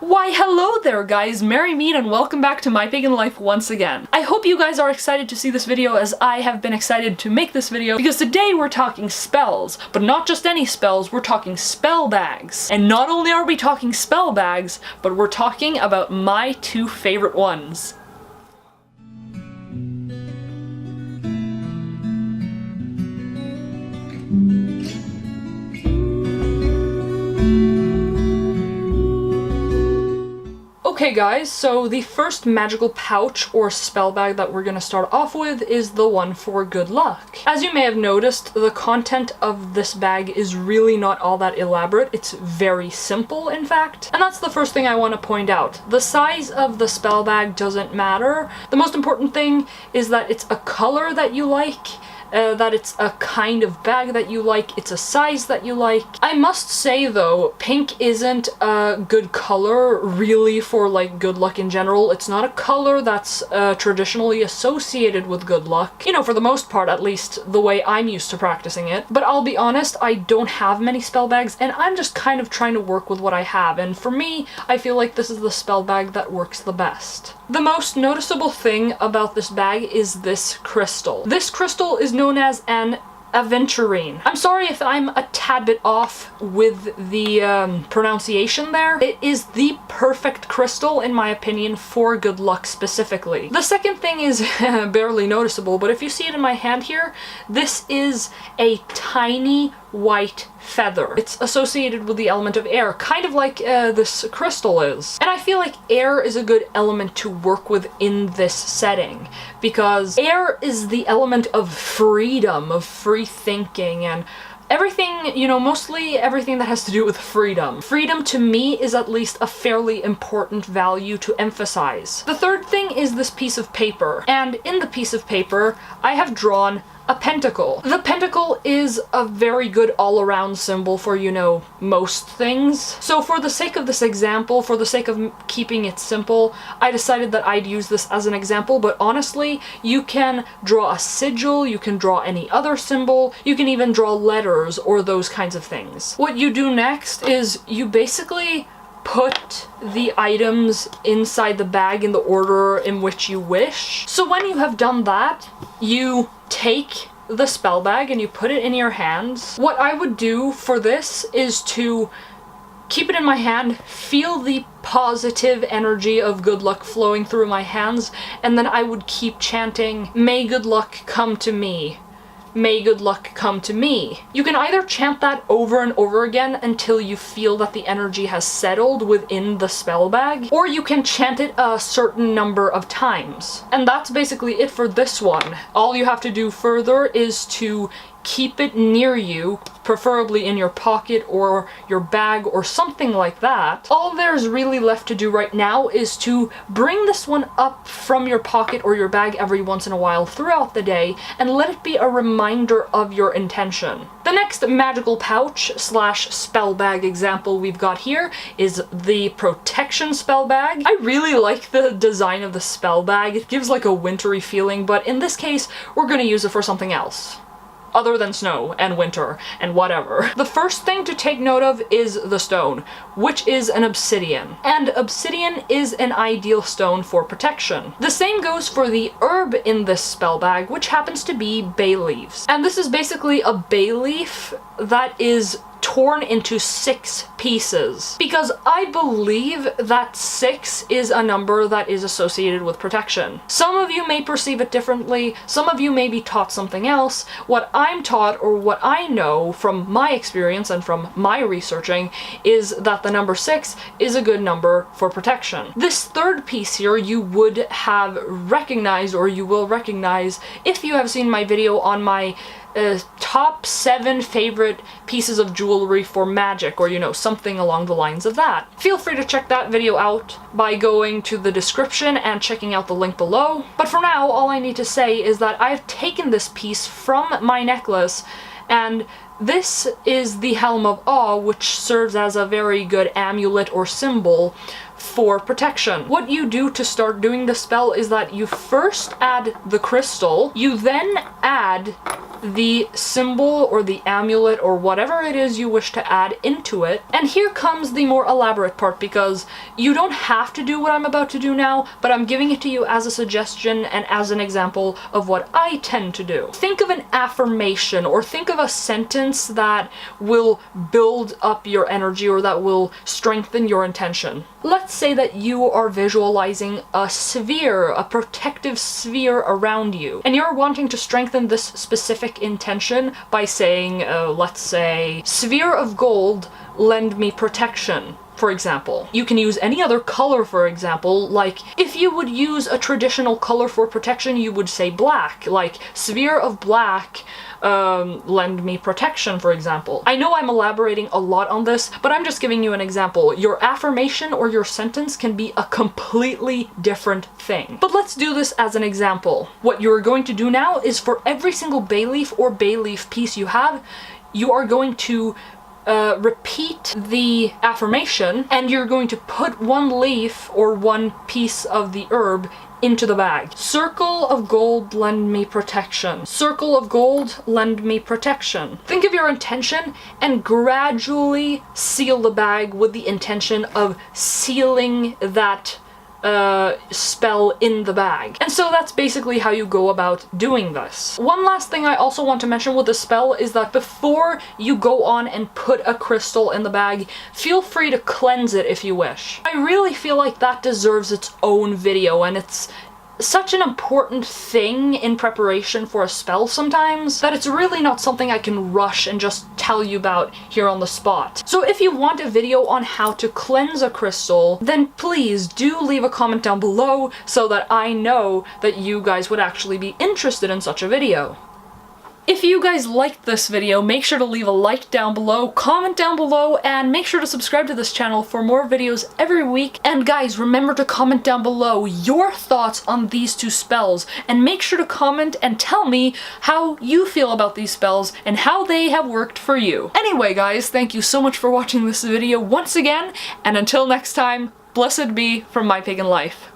Why hello there guys, merry meet and welcome back to My Pagan Life once again. I hope you guys are excited to see this video as I have been excited to make this video because today we're talking spells, but not just any spells, we're talking spell bags. And not only are we talking spell bags, but we're talking about my two favorite ones. Okay guys, so the first magical pouch or spell bag that we're gonna start off with is the one for good luck. As you may have noticed, the content of this bag is really not all that elaborate. It's very simple, in fact. And that's the first thing I want to point out. The size of the spell bag doesn't matter. The most important thing is that it's a color that you like, that it's a kind of bag that you like, it's a size that you like. I must say though, pink isn't a good color really for like good luck in general. It's not a color that's traditionally associated with good luck. You know, for the most part, at least the way I'm used to practicing it. But I'll be honest, I don't have many spell bags and I'm just kind of trying to work with what I have. And for me, I feel like this is the spell bag that works the best. The most noticeable thing about this bag is this crystal. This crystal is known as an Aventurine. I'm sorry if I'm a tad bit off with the pronunciation there. It is the perfect crystal, in my opinion, for good luck specifically. The second thing is barely noticeable, but if you see it in my hand here, this is a tiny white feather. It's associated with the element of air, kind of like this crystal is. And I feel like air is a good element to work with in this setting, because air is the element of freedom, of free thinking, and everything, you know, mostly everything that has to do with freedom. Freedom to me is at least a fairly important value to emphasize. The third thing is this piece of paper, and in the piece of paper I have drawn a pentacle. The pentacle is a very good all-around symbol for, you know, most things. So for the sake of this example, for the sake of keeping it simple, I decided that I'd use this as an example, but honestly, you can draw a sigil, you can draw any other symbol, you can even draw letters or those kinds of things. What you do next is you basically put the items inside the bag in the order in which you wish. So when you have done that, you take the spell bag and you put it in your hands. What I would do for this is to keep it in my hand, feel the positive energy of good luck flowing through my hands, and then I would keep chanting, "May good luck come to me. May good luck come to me." You can either chant that over and over again until you feel that the energy has settled within the spell bag, or you can chant it a certain number of times. And that's basically it for this one. All you have to do further is to keep it near you, preferably in your pocket or your bag or something like that. All there's really left to do right now is to bring this one up from your pocket or your bag every once in a while throughout the day and let it be a reminder of your intention. The next magical pouch slash spell bag example we've got here is the protection spell bag. I really like the design of the spell bag. It gives like a wintry feeling, but in this case, we're gonna use it for something else other than snow and winter and whatever. The first thing to take note of is the stone, which is an obsidian. And obsidian is an ideal stone for protection. The same goes for the herb in this spell bag, which happens to be bay leaves. And this is basically a bay leaf that is torn into 6 pieces, because I believe that 6 is a number that is associated with protection. Some of you may perceive it differently, some of you may be taught something else. What I'm taught, or what I know from my experience and from my researching, is that the number 6 is a good number for protection. This third piece here you would have recognized, or you will recognize if you have seen my video on my top 7 favorite pieces of jewelry for magic, or you know, something along the lines of that. Feel free to check that video out by going to the description and checking out the link below. But for now, all I need to say is that I've taken this piece from my necklace, and this is the Helm of Awe, which serves as a very good amulet or symbol for protection. What you do to start doing the spell is that you first add the crystal, you then add the symbol or the amulet or whatever it is you wish to add into it. And here comes the more elaborate part, because you don't have to do what I'm about to do now, but I'm giving it to you as a suggestion and as an example of what I tend to do. Think of an affirmation, or think of a sentence that will build up your energy or that will strengthen your intention. Let's say that you are visualizing a sphere, a protective sphere around you, and you're wanting to strengthen this specific intention by saying, let's say, sphere of gold, lend me protection, for example. You can use any other color, for example, like if you would use a traditional color for protection, you would say black, like sphere of black, lend me protection, for example. I know I'm elaborating a lot on this, but I'm just giving you an example. Your affirmation or your sentence can be a completely different thing. But let's do this as an example. What you're going to do now is, for every single bay leaf or bay leaf piece you have, you are going to repeat the affirmation, and you're going to put one leaf or one piece of the herb into the bag. Circle of gold, lend me protection. Circle of gold, lend me protection. Think of your intention and gradually seal the bag with the intention of sealing that spell in the bag. And so that's basically how you go about doing this. One last thing I also want to mention with the spell is that before you go on and put a crystal in the bag, feel free to cleanse it if you wish. I really feel like that deserves its own video, and it's such an important thing in preparation for a spell sometimes that it's really not something I can rush and just tell you about here on the spot. So if you want a video on how to cleanse a crystal, then please do leave a comment down below so that I know that you guys would actually be interested in such a video. If you guys liked this video, make sure to leave a like down below, comment down below, and make sure to subscribe to this channel for more videos every week. And guys, remember to comment down below your thoughts on these two spells, and make sure to comment and tell me how you feel about these spells and how they have worked for you. Anyway guys, thank you so much for watching this video once again, and until next time, blessed be from My Pagan Life.